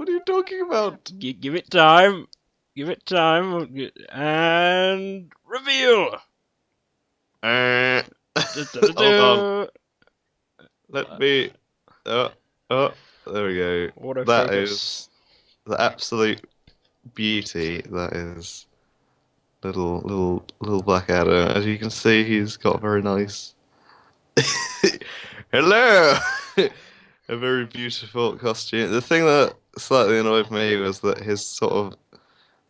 What are you talking about? Give it time. Give it time. And reveal. Hold on. Da-da-da-da. Let me. Oh, oh, there we go. That Autofocus. is the absolute beauty. That is little Blackadder. As you can see, he's got a very nice. Hello. A very beautiful costume. The thing that slightly annoyed me was that his sort of.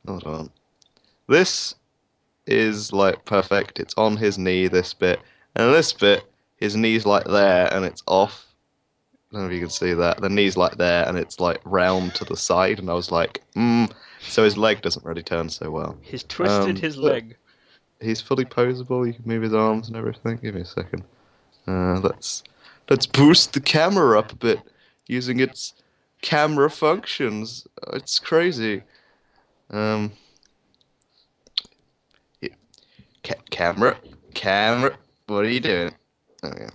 Hold on. This is like perfect. It's on his knee, this bit. And this bit, his knee's like there and it's off. I don't know if you can see that. The knee's like there and it's like round to the side. And I was like, So his leg doesn't really turn so well. He's twisted his But leg. he's fully posable. You can move his arms and everything. Give me a second. Let's boost the camera up a bit using its camera functions. It's crazy. Um, camera, camera. What are you doing? Oh yeah.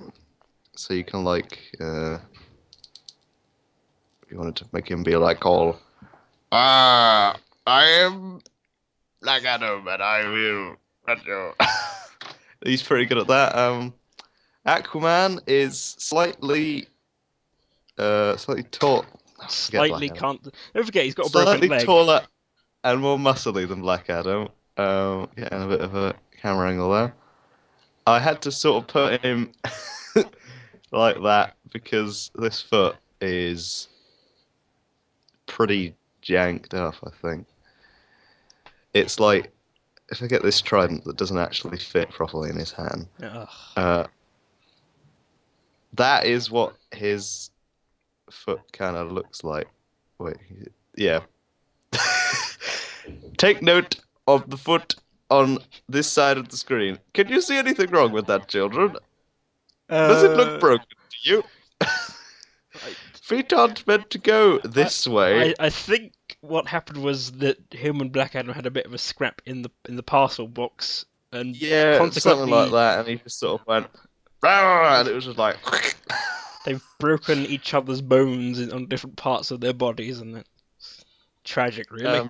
So you can like, you wanted to make him be like all, I am Black Adam, and I will. He's pretty good at that. Aquaman is slightly tall. Oh, forget Black Slightly Adam. can't. Don't forget, he's got a broken Slightly leg. taller and more muscly than Black Adam. Getting a bit of a camera angle there. I had to sort of put him like that because this foot is pretty janked up, I think. It's like, if I get this trident that doesn't actually fit properly in his hand, Ugh. that is what his foot kind of looks like. Wait, yeah. Take note of the foot on this side of the screen. Can you see anything wrong with that, children? Does it look broken to you? Feet aren't meant to go this way. I think what happened was that him and Black Adam had a bit of a scrap in the parcel box, and Yeah, something consequently like that, and he just sort of went, "Rah!" And it was just like, they've broken each other's bones on different parts of their bodies, and it's tragic, really.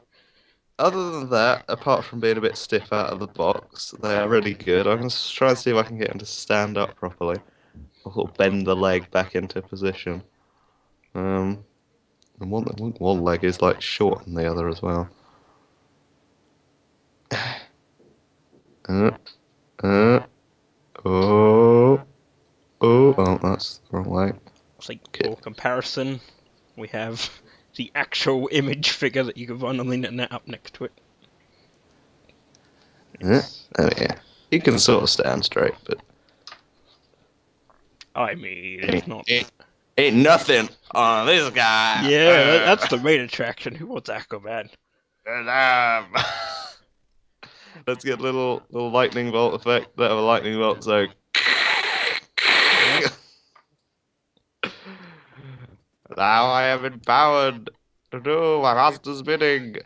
Other than that, apart from being a bit stiff out of the box, they are really good. I'm going to try and see if I can get him to stand up properly. I'll sort of bend the leg back into position. And one leg is like shorter than the other as well. Uh, uh, oh, that's the wrong way. So, for comparison, we have the actual image figure that you can find on the internet up next to it. Oh yeah, he can sort of stand straight, but I mean, it's not. Ain't nothing on this guy. Yeah, that's the main attraction. Who wants Aquaman? Let's get a little lightning bolt effect. That of a lightning bolt. So. Now I am empowered to do my master's bidding.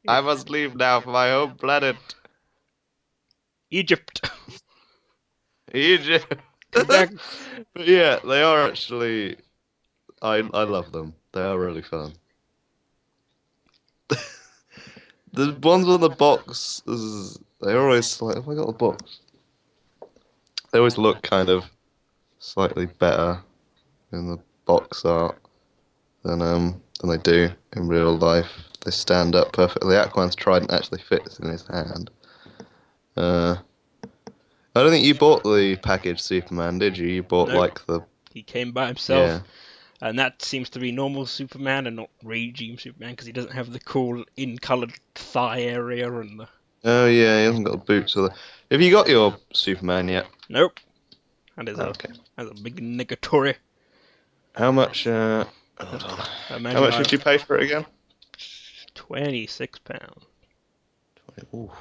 I must leave now for my home planet, Egypt. Egypt. Come back. But yeah, they are actually. I love them. They are really fun. The ones on the box, they always like. Have I got the box? They always look kind of slightly better in the box art than they do in real life. They stand up perfectly. Aquaman's trident actually fits in his hand. I don't think you bought the package Superman, did you? You bought Nope. like the. He came by himself. Yeah. And that seems to be normal Superman and not Regime Superman because he doesn't have the cool in-coloured thigh area and the... Oh yeah, he hasn't got the boots or the. Have you got your Superman yet? Nope. And there's Okay. a big negatory. How much? Hold on. How much did you pay for it again? £26. Ooh,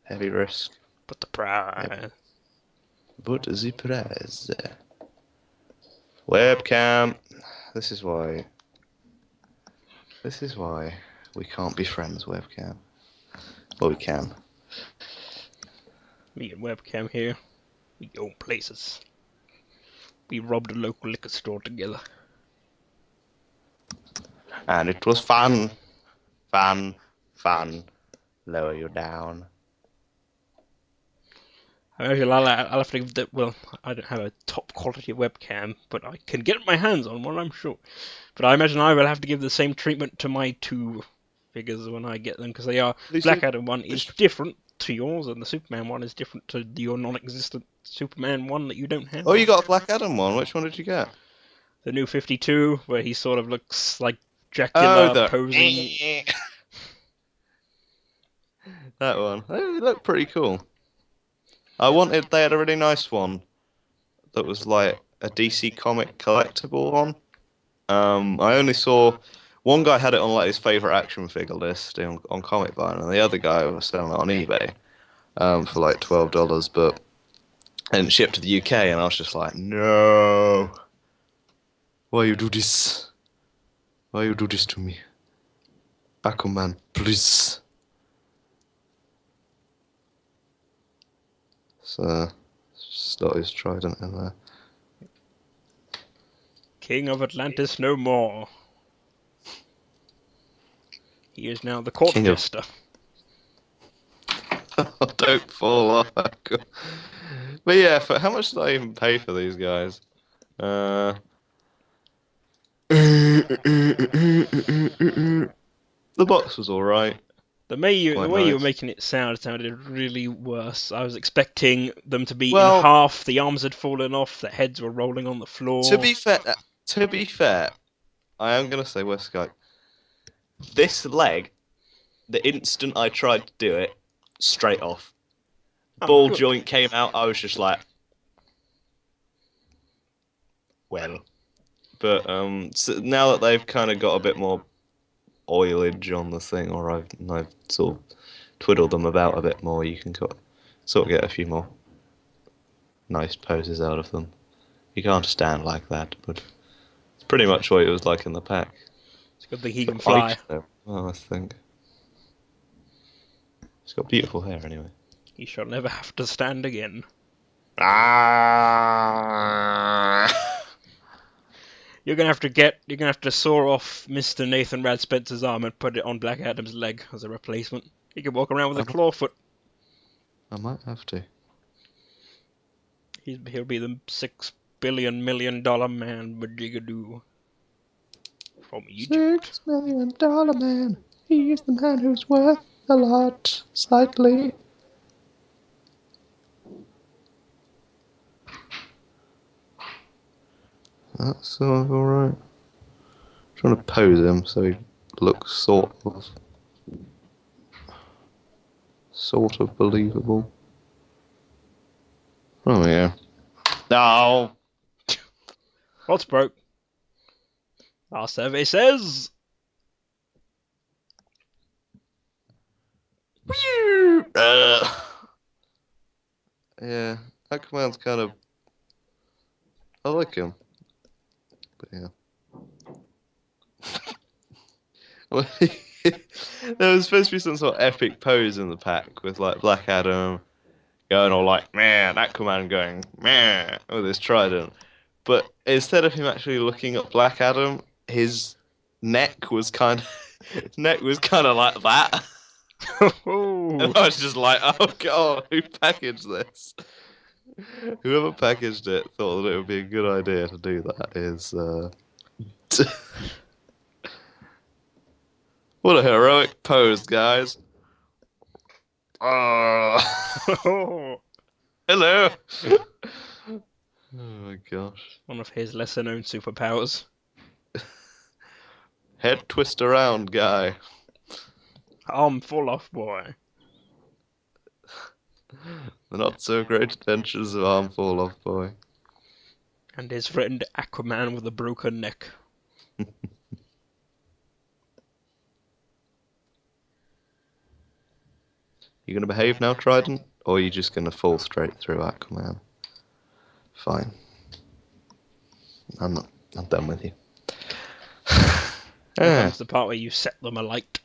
heavy risk. But the prize. But the prize. Webcam. This is why we can't be friends, webcam. Well, we can. Me and Webcam here. We own places. We robbed a local liquor store together. And it was fun, fun, fun. Lower you down. Actually, I'll have to give that. Well, I don't have a top quality webcam, but I can get my hands on one, I'm sure. But I imagine I will have to give the same treatment to my two figures when I get them, because they are. These are- Black Adam one is different to yours, and the Superman one is different to your non-existent Superman one that you don't have. Oh, you got a Black Adam one. Which one did you get? The new 52, where he sort of looks like Oh, Dracula the posing. that one. It looked pretty cool. I wanted. They had a really nice one that was like a DC comic collectible one. I only saw one guy had it on like his favorite action figure list on Comic Vine, and the other guy was selling it on eBay for like $12, but and shipped to the UK, and I was just like, no, why you do this? Why you do this to me? Aquaman, please. So, slot his trident in there. King of Atlantis no more. He is now the court King of. jester. Don't fall off. But yeah, for how much did I even pay for these guys? The box was alright. The Quite way you were nice. making it sound sounded really worse. I was expecting them to be in Well, half. The arms had fallen off. The heads were rolling on the to floor. be fair, to be fair, I am gonna say Westgate. This leg, the instant I tried to do it, straight off. Oh, Ball good. joint came out. I was just like, well. But so now that they've kind of got a bit more oilage on the thing, or I've sort of twiddled them about a bit more, you can sort of get a few more nice poses out of them. You can't stand like that, but it's pretty much what it was like in the pack. It's a good thing he But can I fly. well, I think he's got beautiful hair anyway. He shall never have to stand again. Ah. You're gonna have to saw off Mr. Nathan Rad Spencer's arm and put it on Black Adam's leg as a replacement. He can walk around with a claw foot. I might have to. He'll be the $6 billion man, Majigadoo from Egypt. $6 million man. He is the man who's worth a lot, slightly. That's sort of alright. Trying to pose him so he looks sort of believable. Oh yeah. No. What's broke? Our survey says Yeah, Aquaman's kind of. I like him, but yeah. Well, there was supposed to be some sort of epic pose in the pack with like Black Adam going all like man, Aquaman going man with his trident. But instead of him actually looking at Black Adam, his neck was kind of neck was kind of like that. And oh, I was just like, oh god, who packaged this? Whoever packaged it thought that it would be a good idea to do that. What a heroic pose, guys. Oh, hello. Oh my gosh. one of his lesser known superpowers. Head twist around, guy. Arm full off boy. The not so great adventures of Armfall Off Boy. And his friend Aquaman with a broken neck. You gonna behave now, Trident? Or are you just gonna fall straight through Aquaman? Fine. I'm done with you. Here Yeah. comes the part where you set them alight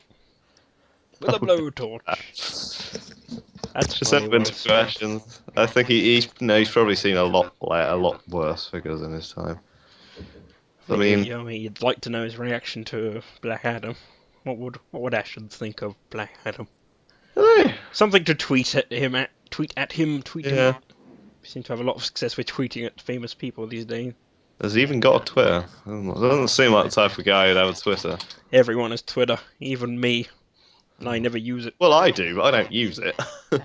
with a blowtorch. That's Just funny. send him into questions. I think he's probably seen a lot worse figures in his time. I mean, You'd like to know his reaction to Black Adam. What would Ashton think of Black Adam? eh, Something to tweet him yeah. at. We seem to have a lot of success with tweeting at famous people these days. Has he even got a Twitter? Doesn't seem like the type of guy who'd have a Twitter. Everyone has Twitter, even me, and I never use it. Well, I do, but I don't use it. I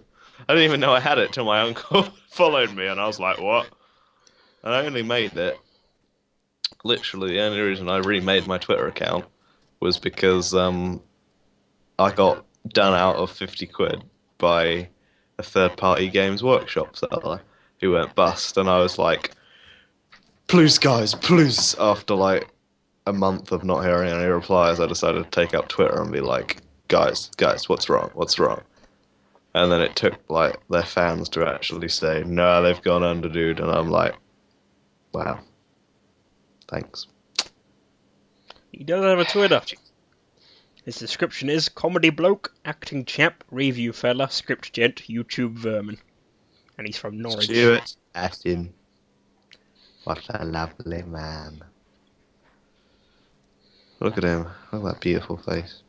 didn't even know I had it till my uncle followed me, and I was like, "What?" And I only made it. Literally, the only reason I remade my Twitter account was because I got done out of 50 quid by a third-party games workshop seller who went bust, and I was like, "Please, guys, please!" After like a month of not hearing any replies, I decided to take up Twitter and be like, guys, what's wrong? What's wrong? And then it took like their fans to actually say, no, they've gone under, dude. And I'm like, wow, thanks. He does have a Twitter. His description is comedy bloke, acting chap, review fella, script gent, YouTube vermin. And he's from Norwich. Stuart Astin. What a lovely man. Look at him. Look at that beautiful face.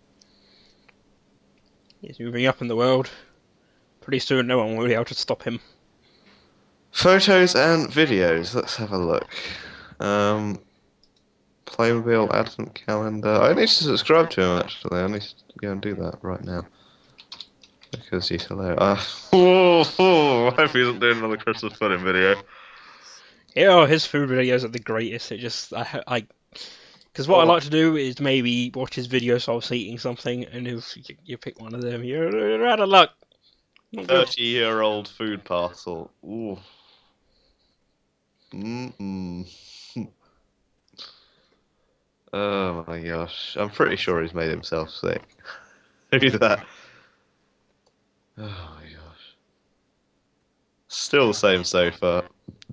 He's moving up in the world. Pretty soon no one will be able to stop him. Photos and videos. Let's have a look. Playmobil Advent Calendar. I need to subscribe to him, actually. I need to go and do that right now. Because he's hilarious. I hope he isn't doing another Christmas pudding video. Yeah, his food videos are the greatest. It just, because what I like to do is maybe watch his videos whilst eating something, and if you pick one of them, you're out of luck. 30-year-old food parcel. Ooh. Mm-mm. Oh my gosh. I'm pretty sure he's made himself sick. Look at that. Oh my gosh. Still the same sofa.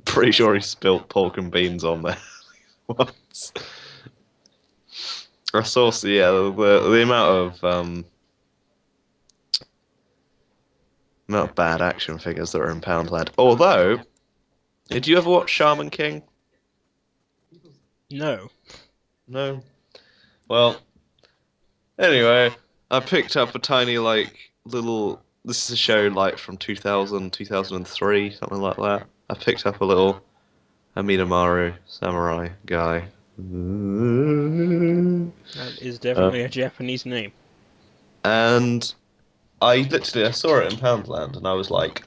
Pretty sure he spilt pork and beans on there. Once. I saw, yeah, the amount of bad action figures that are in Poundland. Although, did you ever watch Shaman King? No. No. Well, anyway, I picked up a tiny, like, little. This is a show, like, from 2000, 2003, something like that. I picked up a little Amidamaru samurai guy. That is definitely a Japanese name. And I saw it in Poundland, and I was like,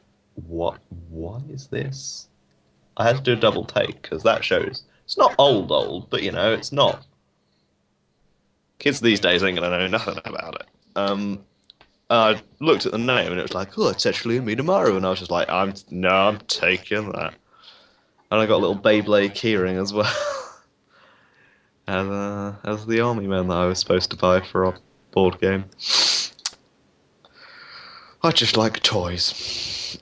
"What? What is this?" I had to do a double take because that shows it's not old, but you know, it's not. Kids these days ain't gonna know nothing about it. I looked at the name and it was like, "Oh, it's actually a Midamaru," and I was just like, I'm taking that." And I got a little Beyblade keyring as well, as the army man that I was supposed to buy for our board game. I just like toys.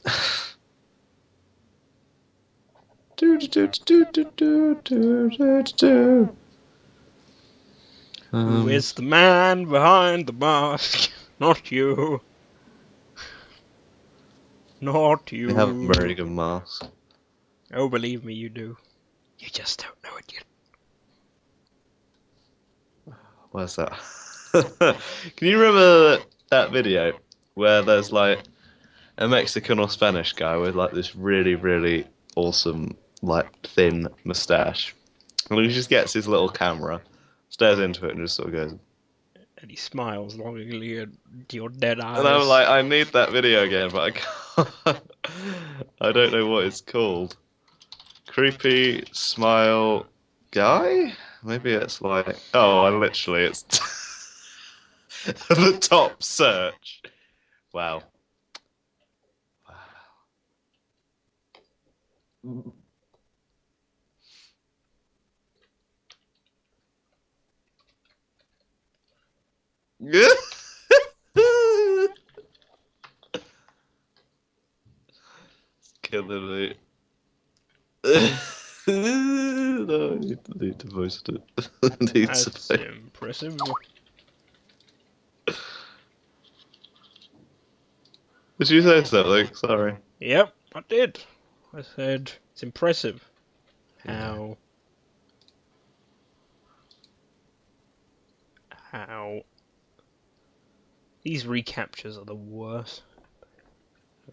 Do, do, do, do, do, do, do, do. Who is the man behind the mask? Not you. Not They have a you. very good mask. Oh, believe me, you do. You just don't know it yet. Where's that? Can you remember that video where there's like a Mexican or Spanish guy with like this really, really awesome, like thin mustache? And he just gets his little camera, stares into it, and just sort of goes. And he smiles longingly at your dead eyes. And I'm like, I need that video again, but I can't. I don't know what it's called. Creepy smile guy? Maybe it's like, oh, I literally, it's the top search. Wow. Wow. Killing me. No, I need to voice it. That's impressive. Did you say something? Sorry. Yep, I did. I said it's impressive Yeah. how Ow. These recaptures are the worst.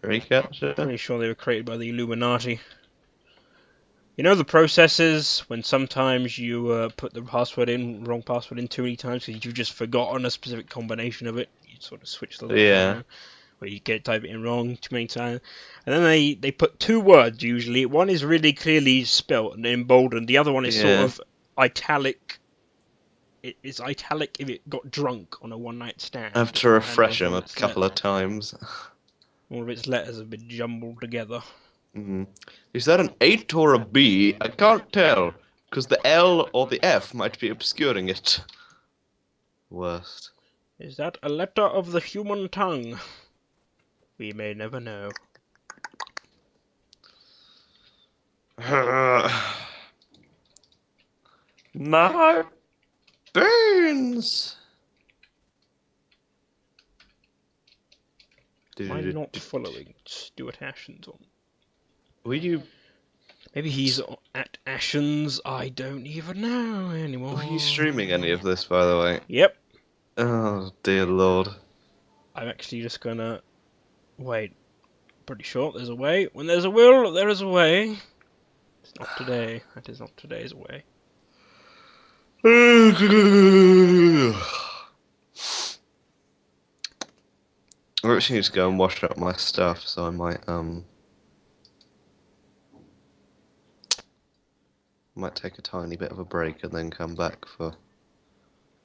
Recapture? Pretty sure they were created by the Illuminati. You know the processes when sometimes you put the wrong password in too many times because you've just forgotten a specific combination of it. You sort of switch the logic Yeah. around, where you type it in wrong too many times, and then they put two words usually. One is really clearly spelt and emboldened. The other one is sort Yeah. of italic. It's italic if it got drunk on a one night I have stand, to and refresh him a couple of times. all of its letters have been jumbled together. Mm. Is that an 8 or a B? I can't tell, because the L or the F might be obscuring it. Worst. Is that a letter of the human tongue? We may never know. My burns! Am I not following Stuart Ashens on? Were you Maybe he's at Ashens. I don't even know anymore. streaming any of this, by the way? Yep. Oh, dear lord. I'm actually just gonna wait. Pretty sure there's a way. When there's a will, there is a way. It's not today. That is not today's way. I actually need to go and wash up my stuff, so I might take a tiny bit of a break and then come back for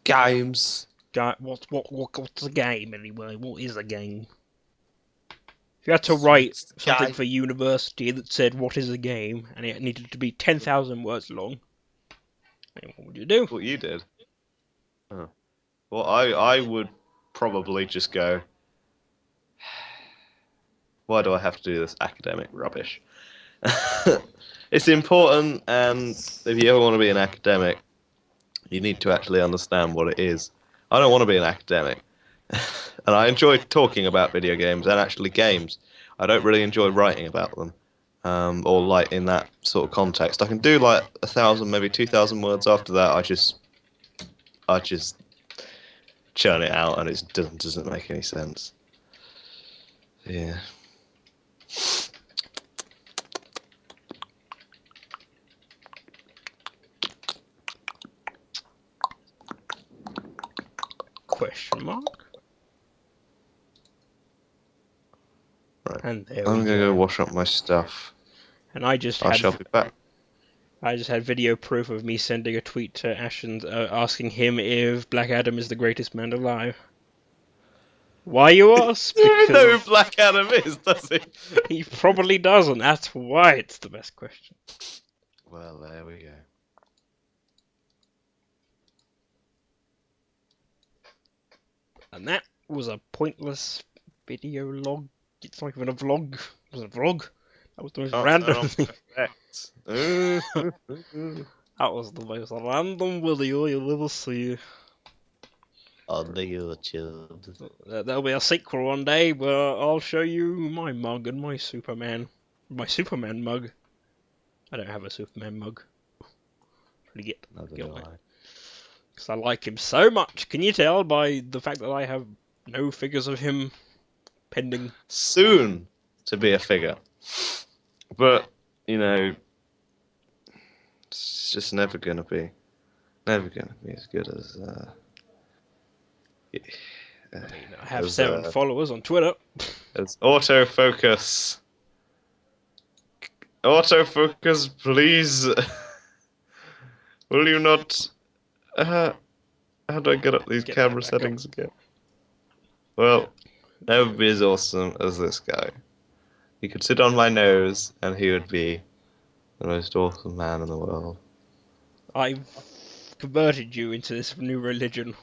games. What's a game anyway? What is a game? If you had to write something for university that said what is a game and it needed to be 10,000 words long, what would you do? What you did? Oh. Well, I would probably just go, why do I have to do this academic rubbish? It's important, and if you ever want to be an academic, you need to actually understand what it is. I don't want to be an academic. And I enjoy talking about video games and actually games. I don't really enjoy writing about them. Or like in that sort of context. I can do like 1,000, maybe 2,000 words after that. I just churn it out and it doesn't make any sense. Yeah. Question mark? Right. And there I'm we gonna go. go wash up my stuff. And I just I shall be back. had video proof of me sending a tweet to Ashens asking him if Black Adam is the greatest man alive. Why you ask? Do you know Because who Black Adam is, does he? he probably doesn't. That's why it's the best question. Well, there we go. And that was a pointless video log. It's not even a vlog. It was a vlog. That was the most random thing. That was the most random video you'll ever see. On the YouTube. There'll be a sequel one day where I'll show you my mug and my Superman mug. I don't have a Superman mug. Really get because I like him so much. Can you tell by the fact that I have no figures of him pending? Soon to be a figure. But, you know, it's just never gonna be as good as I have 7 followers on Twitter. as autofocus. Autofocus, please. Will you not? How do I get up these camera settings again? Well, never be as awesome as this guy. He could sit on my nose, and he would be the most awesome man in the world. I've converted you into this new religion.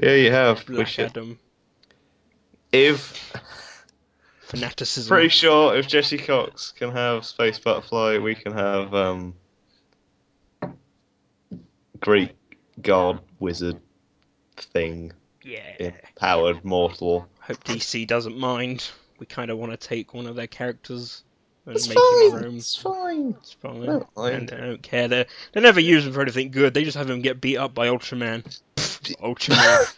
Yeah, you have. Black Adam. If fanaticism. Pretty sure if Jesse Cox can have Space Butterfly, we can have Greek god wizard thing. Yeah. Empowered mortal. Hope DC doesn't mind. We kind of want to take one of their characters and It's make him our own. It's fine. It's fine. I And they don't care. They never use him for anything good. They just have him get beat up by Ultraman. Ultraman.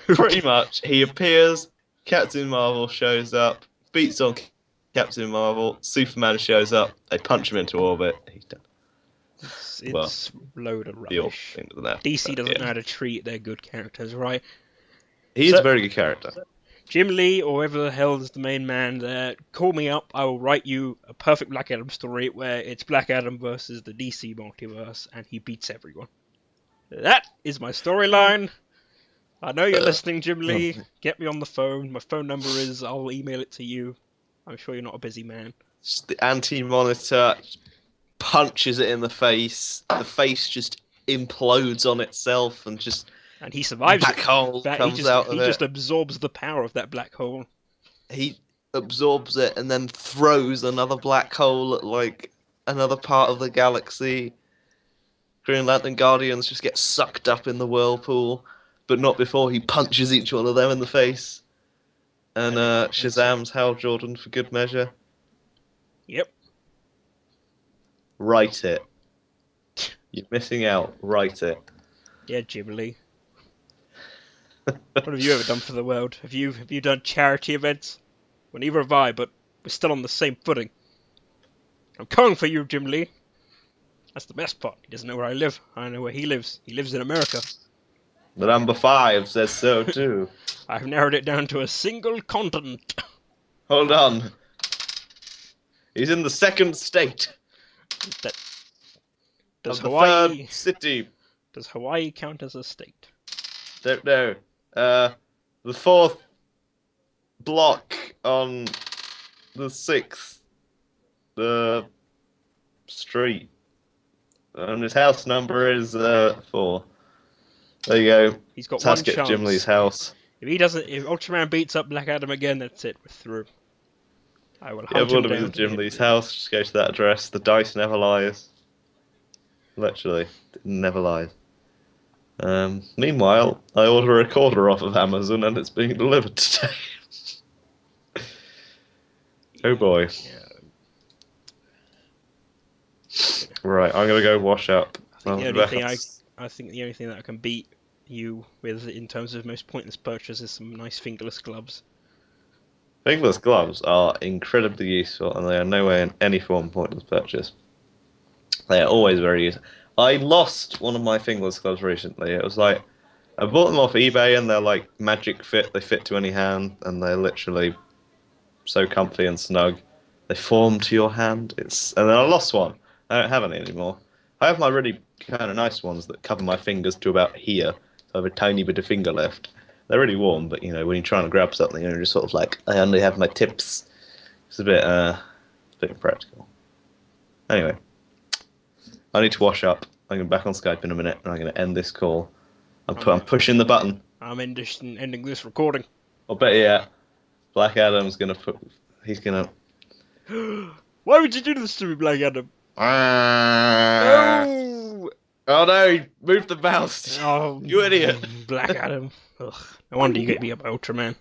Pretty much, he appears, Captain Marvel shows up, beats on Captain Marvel, Superman shows up, they punch him into orbit, he's done. Well, It's load of the orc rubbish. thing doesn't happen, DC but doesn't know yeah. how to treat their good characters, right? He is a So, very good character. Jim Lee, or whoever the hell is the main man there, call me up. I will write you a perfect Black Adam story where it's Black Adam versus the DC multiverse, and he beats everyone. That is my storyline. I know you're listening, Jim Lee. Get me on the phone. My phone number is. I'll email it to you. I'm sure you're not a busy man. Just the anti-monitor punches it in the face just implodes on itself and just And he survives black it. hole comes out He of just it. absorbs the power of that black hole. He absorbs it and then throws another black hole at like another part of the galaxy. Green Lantern Guardians just get sucked up in the whirlpool, but not before he punches each one of them in the face. And Shazam's Hal Jordan for good measure. Yep. Write it. You're missing out. Write it. Yeah, Jim Lee. What have you ever done for the world? Have you done charity events? Well, neither have I, but we're still on the same footing. I'm coming for you, Jim Lee. That's the best part. He doesn't know where I live. I know where he lives. He lives in America. The number 5 says so too. I've narrowed it down to a single continent. Hold on. He's in the second state. That, does of the Hawaii third city. Does Hawaii count as a state? Don't know. The 4th block on the 6th street. And his house number is 4. There you go. He's got Let's one get chance. Jim Lee's house. If Ultraman beats up Black Adam again, that's it. We're through. I will hunt him Everyone down. visit Jim Lee's house. Just go to that address. The dice never lies. Literally, it never lies. Meanwhile, I order a recorder off of Amazon and it's being delivered today. Oh boy. Yeah. Right, I'm gonna go wash up. I think the only thing that I can beat you with in terms of most pointless purchase is some nice fingerless gloves. Fingerless gloves are incredibly useful and they are nowhere in any form pointless purchase. They are always very useful. I lost one of my fingerless gloves recently. It was like, I bought them off eBay and they're like magic fit. They fit to any hand and they're literally so comfy and snug. They form to your hand. And then I lost one. I don't have any anymore. I have my really kind of nice ones that cover my fingers to about here. So I have a tiny bit of finger left. They're really warm, but you know, when you're trying to grab something, you're just sort of like, I only have my tips. It's a bit impractical. Anyway, I need to wash up. I'm going back on Skype in a minute, and I'm going to end this call. I'm pushing the button. I'm ending this recording. Or better yet, Black Adam's going to put... He's going to... Why would you do this to me, Black Adam? No! Oh no, he moved the mouse. Oh, you idiot. Black Adam. Ugh. No wonder you get me up, Ultraman.